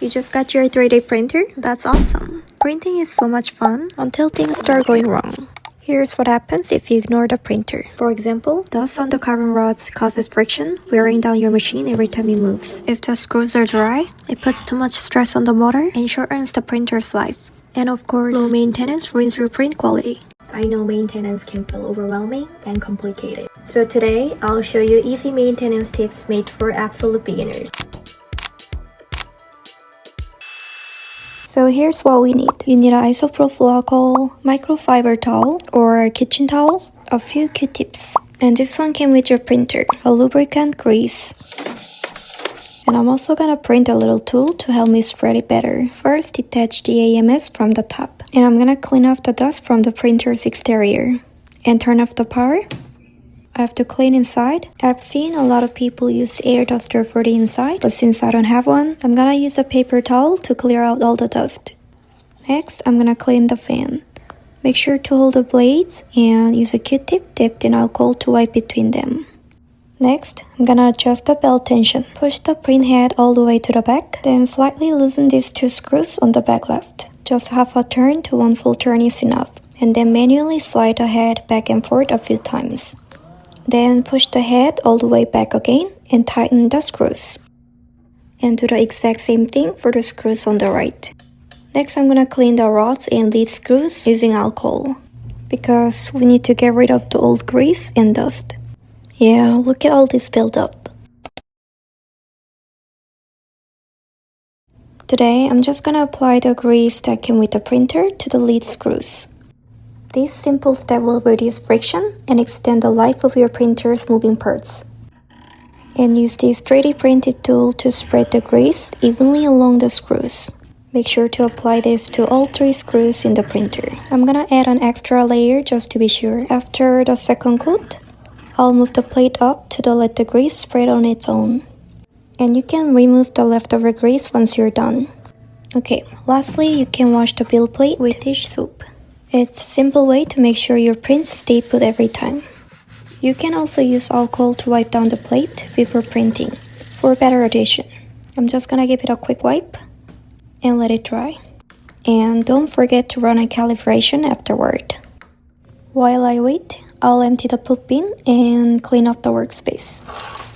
You just got your 3D printer? That's awesome. Printing is so much fun until things start going wrong. Here's what happens if you ignore the printer. For example, dust on the carbon rods causes friction, wearing down your machine every time it moves. If the screws are dry, it puts too much stress on the motor and shortens the printer's life. And of course, low maintenance ruins your print quality. I know maintenance can feel overwhelming and complicated. So today, I'll show you easy maintenance tips made for absolute beginners. So here's what we need. You need an isopropyl alcohol, microfiber towel, or a kitchen towel, a few Q-tips. And this one came with your printer, a lubricant grease. And I'm also gonna print a little tool to help me spread it better. First, detach the AMS from the top. And I'm gonna clean off the dust from the printer's exterior. And turn off the power. I have to clean inside. I've seen a lot of people use air duster for the inside, but since I don't have one, I'm gonna use a paper towel to clear out all the dust. Next, I'm gonna clean the fan. Make sure to hold the blades and use a Q-tip dipped in alcohol to wipe between them. Next, I'm gonna adjust the belt tension. Push the print head all the way to the back, then slightly loosen these two screws on the back left. Just half a turn to one full turn is enough, and then manually slide the head back and forth a few times. Then push the head all the way back again and tighten the screws. And do the exact same thing for the screws on the right. Next, I'm gonna clean the rods and lead screws using alcohol, because we need to get rid of the old grease and dust. Yeah, look at all this buildup. Today, I'm just gonna apply the grease that came with the printer to the lead screws. This simple step will reduce friction and extend the life of your printer's moving parts. And use this 3D printed tool to spread the grease evenly along the screws. Make sure to apply this to all 3 screws in the printer. I'm gonna add an extra layer just to be sure. After the second coat, I'll move the plate up to let the grease spread on its own. And you can remove the leftover grease once you're done. Okay, lastly, you can wash the build plate with dish soap. It's a simple way to make sure your prints stay put every time. You can also use alcohol to wipe down the plate before printing for better adhesion. I'm just gonna give it a quick wipe and let it dry. And don't forget to run a calibration afterward. While I wait, I'll empty the poop bin and clean up the workspace.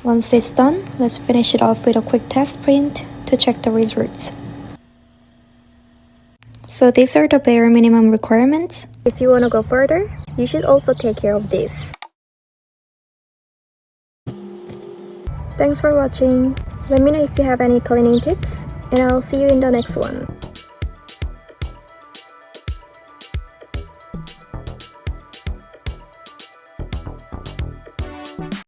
Once it's done, let's finish it off with a quick test print to check the results. So these are the bare minimum requirements. If you want to go further, you should also take care of this. Thanks for watching. Let me know if you have any cleaning tips, and I'll see you in the next one.